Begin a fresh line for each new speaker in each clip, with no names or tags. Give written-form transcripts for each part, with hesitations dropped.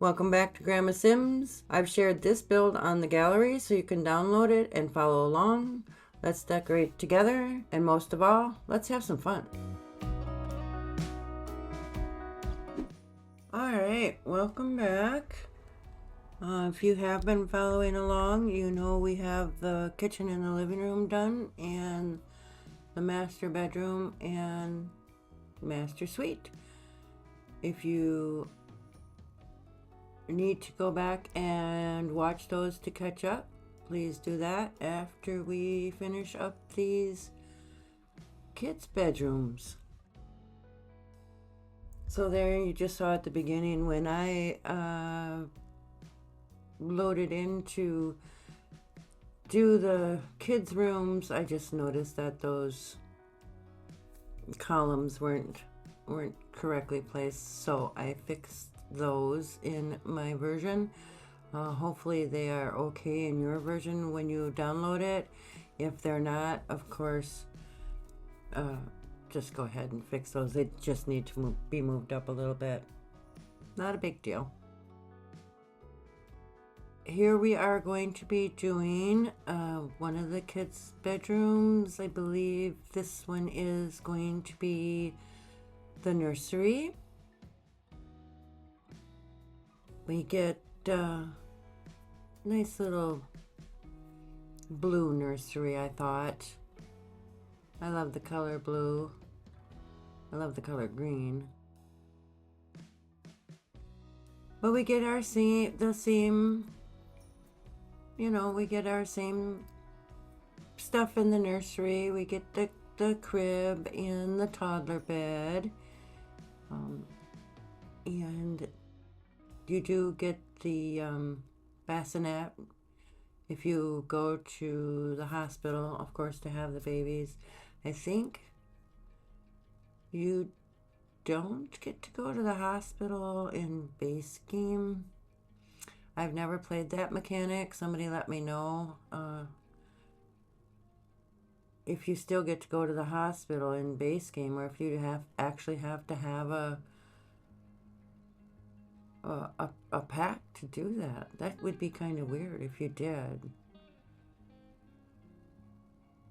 Welcome back to Grandma Sims. I've shared this build on the gallery so you can download it and follow along. Let's decorate together, and most of all, let's have some fun. Alright, welcome back. If you have been following along, you know we have the kitchen and the living room done, and the master bedroom and master suite. If you need to go back and watch those to catch up, please do that after we finish up these kids' bedrooms. So there you just saw at the beginning when I loaded in to do the kids' rooms, I just noticed that those columns weren't correctly placed, so I fixed those in my version. Hopefully they are okay in your version when you download it. If they're not, of course, just go ahead and fix those. They just need to be moved up a little bit. Not a big deal. Here we are going to be doing one of the kids' bedrooms. I believe this one is going to be the nursery. We get nice little blue nursery, I thought. I love the color blue. I love the color green. But we get our same, you know, we get our same stuff in the nursery. We get the crib and the toddler bed. And you do get the bassinet if you go to the hospital, of course, to have the babies. I think you don't get to go to the hospital in base game. I've never played that mechanic. Somebody let me know if you still get to go to the hospital in base game, or if you actually have to have a pack to do that. That would be kind of weird if you did.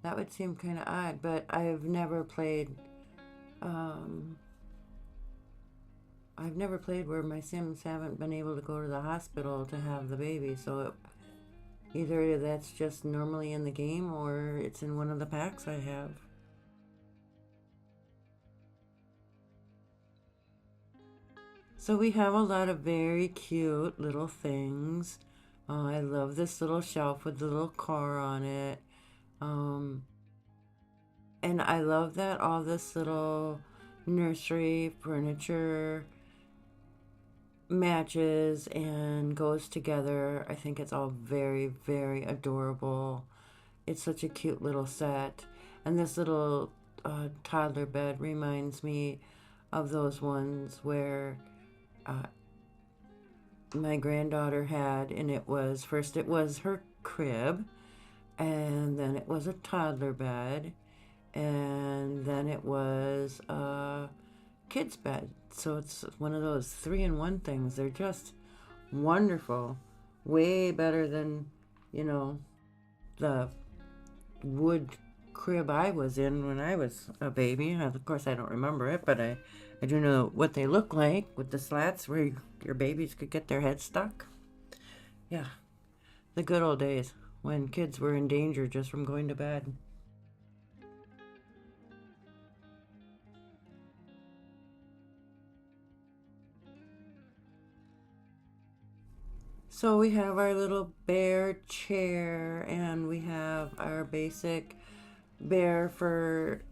That would seem kind of odd, but I've never played where my Sims haven't been able to go to the hospital to have the baby, so either that's just normally in the game or it's in one of the packs I have. So we have a lot of very cute little things. I love this little shelf with the little car on it. And I love that all this little nursery furniture matches and goes together. I think it's all very, very adorable. It's such a cute little set. And this little toddler bed reminds me of those ones where my granddaughter had, and it was her crib, and then it was a toddler bed, and then it was a kid's bed. So it's one of those 3-in-1 things. They're just wonderful. Way better than, you know, the wood crib I was in when I was a baby. Of course, I don't remember it, but I do know what they look like with the slats where your babies could get their heads stuck. Yeah, the good old days when kids were in danger just from going to bed. So we have our little bear chair, and we have our basic bear for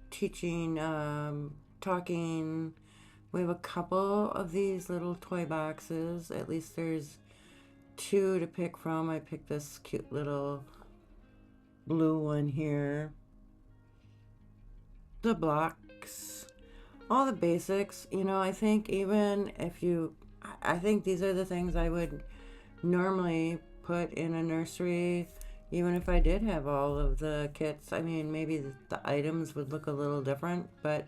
teaching, talking. We have a couple of these little toy boxes. At least there's 2 to pick from. I picked this cute little blue one here. The blocks, all the basics. You know, I think even if I think these are the things I would normally put in a nursery, even if I did have all of the kits. I mean, maybe the items would look a little different, but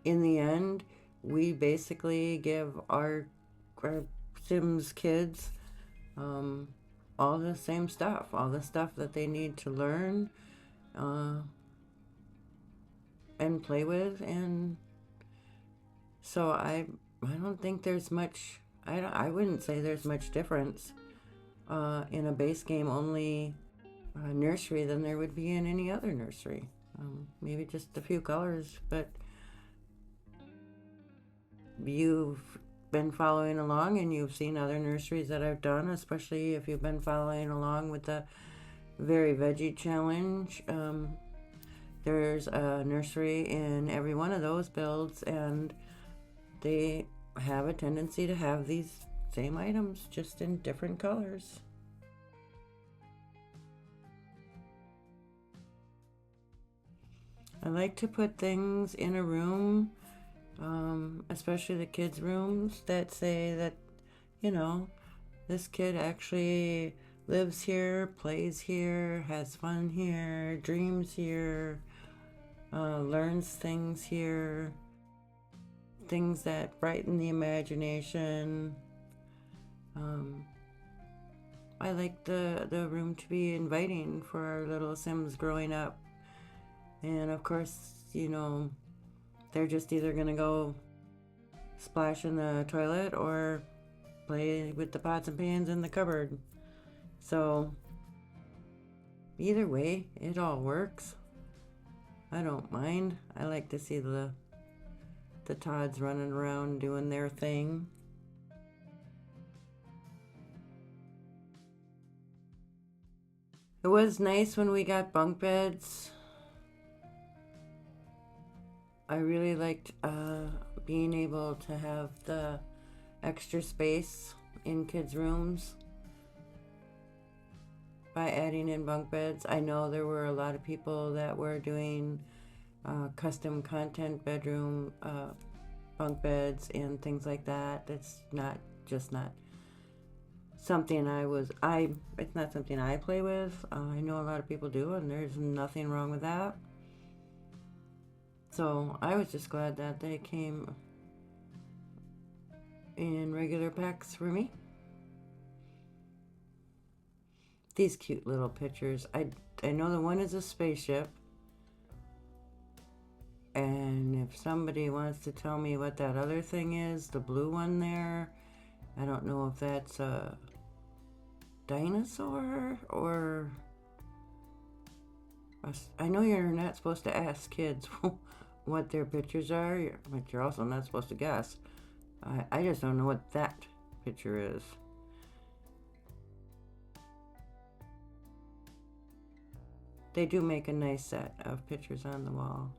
in the end, we basically give our Sims kids all the same stuff, all the stuff that they need to learn and play with. And so I don't think there's much, I wouldn't say there's much difference in a base game only nursery than there would be in any other nursery. Maybe just a few colors, but you've been following along and you've seen other nurseries that I've done, especially if you've been following along with the Very Veggie Challenge. There's a nursery in every one of those builds, and they have a tendency to have these same items, just in different colors. I like to put things in a room, especially the kids' rooms, that say that, you know, this kid actually lives here, plays here, has fun here, dreams here, learns things here, things that brighten the imagination. I like the room to be inviting for our little Sims growing up. And of course, you know, they're just either going to go splash in the toilet or play with the pots and pans in the cupboard. So either way, it all works. I don't mind. I like to see the Todds running around doing their thing. It was nice when we got bunk beds. I really liked being able to have the extra space in kids' rooms by adding in bunk beds. I know there were a lot of people that were doing custom content bedroom bunk beds and things like that. It's not something it's not something I play with. I know a lot of people do, and there's nothing wrong with that. So I was just glad that they came in regular packs for me. These cute little pictures. I know the one is a spaceship. And if somebody wants to tell me what that other thing is, the blue one there, I don't know if that's a dinosaur or... I know you're not supposed to ask kids what their pictures are, but you're also not supposed to guess. I just don't know what that picture is. They do make a nice set of pictures on the wall.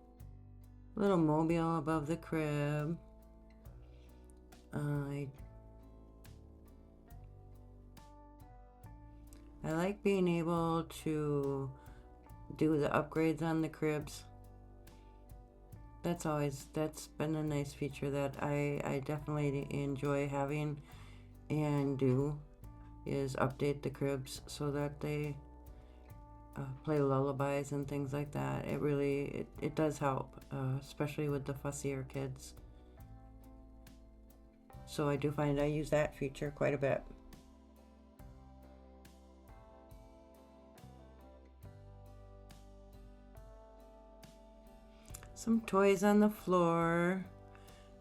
Little mobile above the crib. I like being able to do the upgrades on the cribs. That's been a nice feature that I definitely enjoy having and do, is update the cribs so that they play lullabies and things like that. It does help, especially with the fussier kids. So I do find I use that feature quite a bit. Some toys on the floor.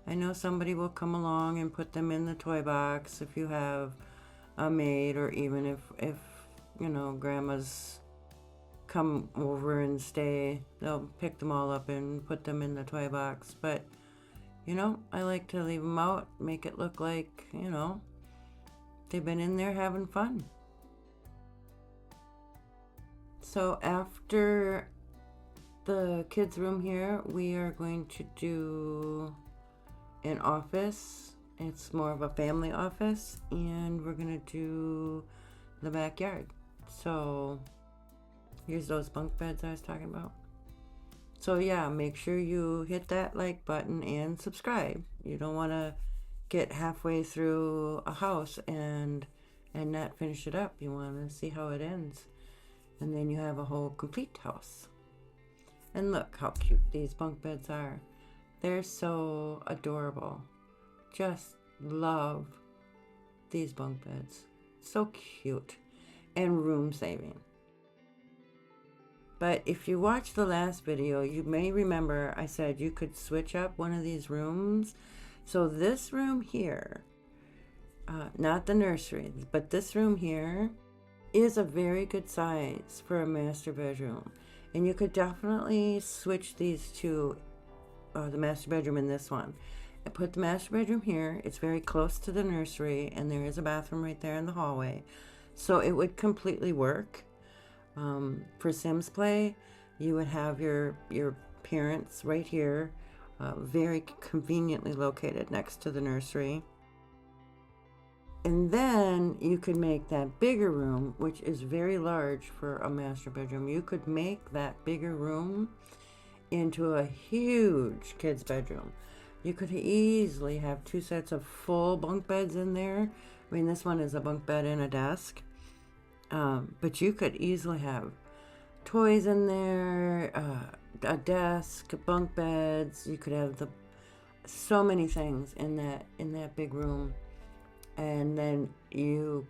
I know somebody will come along and put them in the toy box if you have a maid, or even if you know, grandma's come over and stay, they'll pick them all up and put them in the toy box. But you know, I like to leave them out, make it look like, you know, they've been in there having fun. So after the kids' room here, we are going to do an office. It's more of a family office, and we're gonna do the backyard. So here's those bunk beds I was talking about. So yeah, make sure you hit that like button and subscribe. You don't want to get halfway through a house and not finish it up. You want to see how it ends, and then you have a whole complete house. And look how cute these bunk beds are. They're so adorable. Just love these bunk beds. So cute and room saving. But if you watched the last video, you may remember I said you could switch up one of these rooms. So this room here, not the nursery, but this room here is a very good size for a master bedroom. And you could definitely switch these to the master bedroom in this one. I put the master bedroom here. It's very close to the nursery, and there is a bathroom right there in the hallway. So it would completely work. For Sims play, you would have your parents right here, very conveniently located next to the nursery. And then you could make that bigger room, which is very large for a master bedroom. You could make that bigger room into a huge kid's bedroom. You could easily have 2 sets of full bunk beds in there. I mean, this one is a bunk bed and a desk. But you could easily have toys in there, a desk, bunk beds. You could have so many things in that big room. And then you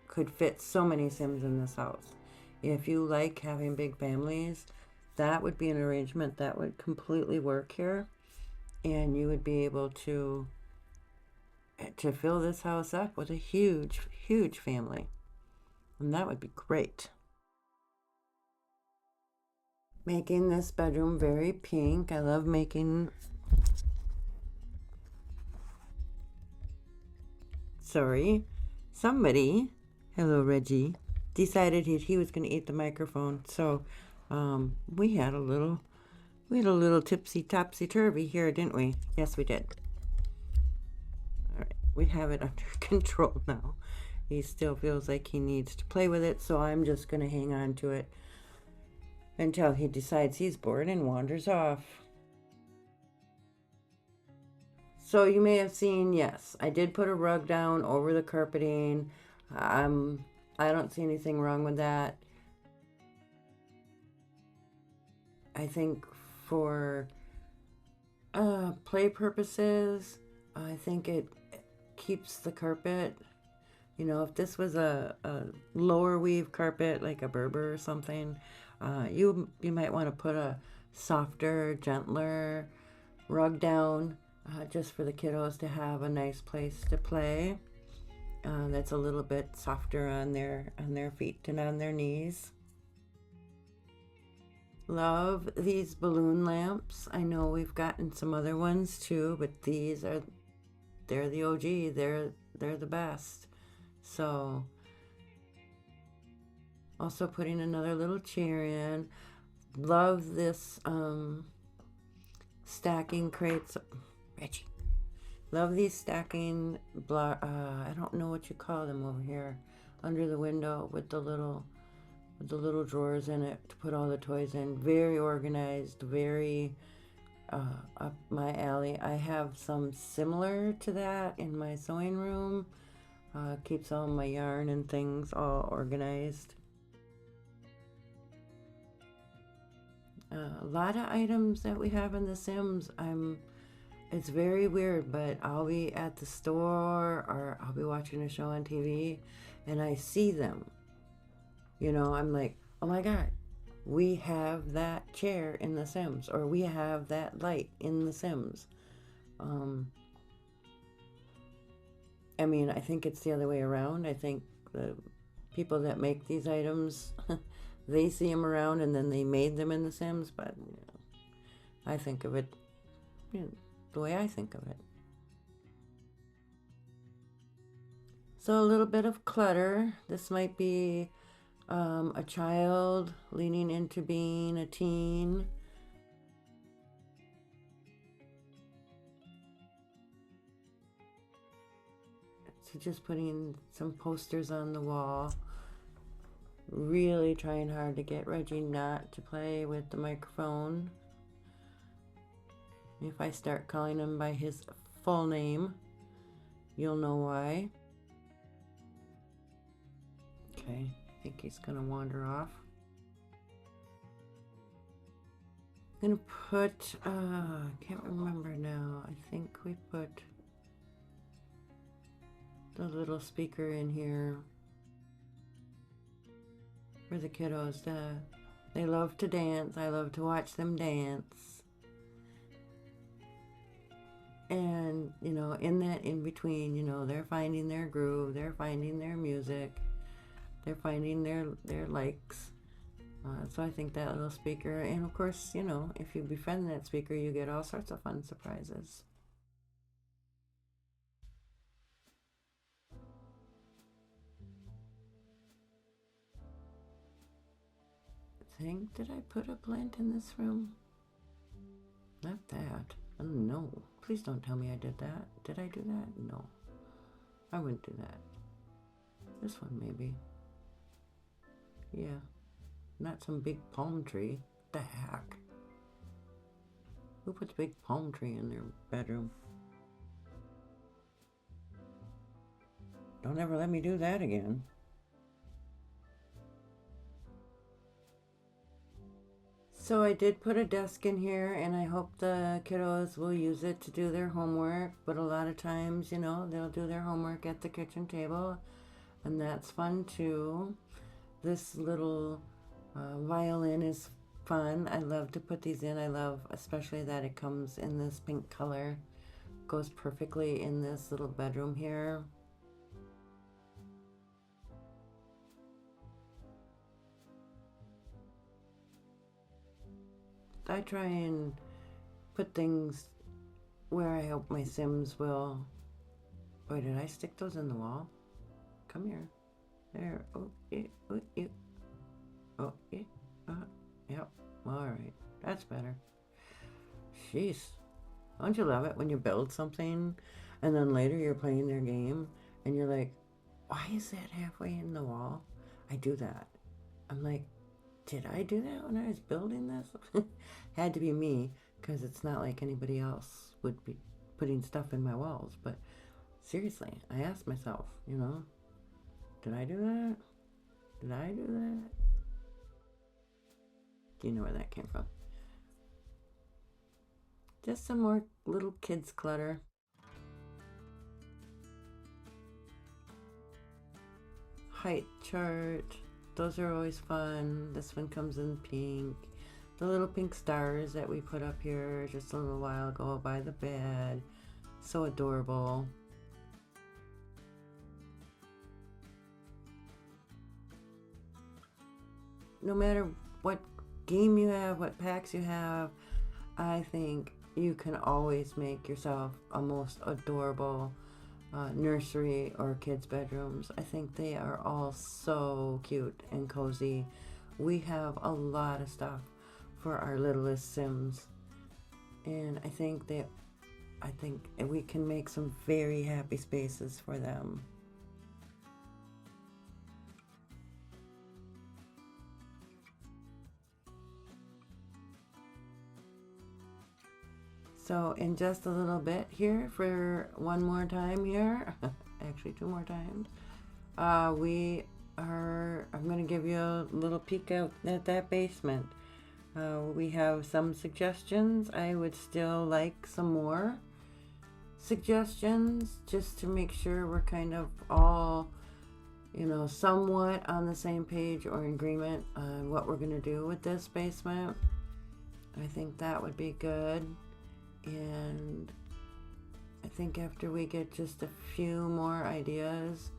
could fit so many Sims in this house. If you like having big families, that would be an arrangement that would completely work here. And you would be able to fill this house up with a huge, huge family. And that would be great. Making this bedroom very pink. I love making... Sorry, somebody, hello Reggie, decided he was going to eat the microphone. So we had a little tipsy topsy turvy here, didn't we? Yes, we did. All right, we have it under control now. He still feels like he needs to play with it, so I'm just going to hang on to it until he decides he's bored and wanders off. So you may have seen, yes, I did put a rug down over the carpeting. I don't see anything wrong with that. I think for play purposes, I think it keeps the carpet. You know, if this was a lower weave carpet, like a Berber or something, you might want to put a softer, gentler rug down, just for the kiddos to have a nice place to play. That's a little bit softer on their feet and on their knees. Love these balloon lamps. I know we've gotten some other ones too, but they're the OG. They're the best. So also putting another little chair in. Love this stacking crates. Reggie. Love these stacking I don't know what you call them over here, under the window with the little drawers in it to put all the toys in. Very organized, very up my alley. I have some similar to that in my sewing room. Keeps all my yarn and things all organized. A lot of items that we have in The Sims, it's very weird, but I'll be at the store or I'll be watching a show on TV and I see them. You know, I'm like, oh my God, we have that chair in The Sims, or we have that light in The Sims. I mean, I think it's the other way around. I think the people that make these items, they see them around and then they made them in The Sims, but you know, I think of it, you know, the way I think of it. So a little bit of clutter. This might be a child leaning into being a teen. So just putting some posters on the wall. Really trying hard to get Reggie not to play with the microphone. If I start calling him by his full name, you'll know why. Okay, I think he's gonna wander off. I'm gonna put, I can't remember now. I think we put the little speaker in here for the kiddos. They love to dance. I love to watch them dance. And, you know, in that in between, you know, they're finding their groove, they're finding their music, they're finding their likes. So I think that little speaker, and of course, you know, if you befriend that speaker, you get all sorts of fun surprises. Did I put a plant in this room? Not that. Oh, no. Please don't tell me I did that. Did I do that? No. I wouldn't do that. This one maybe. Yeah. Not some big palm tree. What the heck? Who puts a big palm tree in their bedroom? Don't ever let me do that again. So I did put a desk in here, and I hope the kiddos will use it to do their homework. But a lot of times, you know, they'll do their homework at the kitchen table, and that's fun too. This little violin is fun. I love to put these in. I love especially that it comes in this pink color. Goes perfectly in this little bedroom here. I try and put things where I hope my Sims will. Boy, did I stick those in the wall? Come here. There. Oh, yeah. Oh, yeah. Oh, yeah. Yep. All right. That's better. Jeez. Don't you love it when you build something and then later you're playing their game and you're like, why is that halfway in the wall? I do that. I'm like, did I do that when I was building this? Had to be me, because it's not like anybody else would be putting stuff in my walls. But seriously, I asked myself, you know, did I do that? Did I do that? Do you know where that came from? Just some more little kids clutter. Height chart. Those are always fun. This one comes in pink. The little pink stars that we put up here just a little while ago by the bed. So adorable. No matter what game you have, what packs you have, I think you can always make yourself a most adorable nursery or kids' bedrooms. I think they are all so cute and cozy. We have a lot of stuff for our littlest Sims, and I think we can make some very happy spaces for them. So in just a little bit here, for one more time here, actually 2 more times, I'm going to give you a little peek out at that basement. We have some suggestions. I would still like some more suggestions just to make sure we're kind of all, you know, somewhat on the same page or in agreement on what we're going to do with this basement. I think that would be good. And I think after we get just a few more ideas,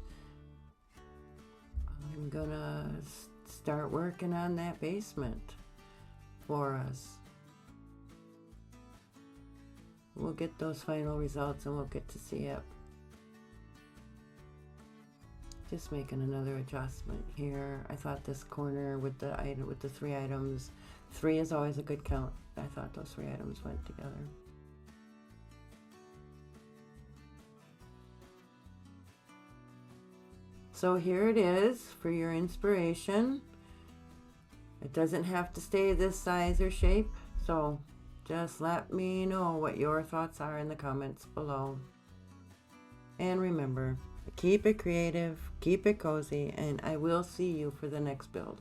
I'm gonna start working on that basement for us. We'll get those final results and we'll get to see it. Just making another adjustment here. I thought this corner with the 3 items, 3 is always a good count. I thought those 3 items went together. So here it is for your inspiration. It doesn't have to stay this size or shape, so just let me know what your thoughts are in the comments below. And remember, keep it creative, keep it cozy, and I will see you for the next build.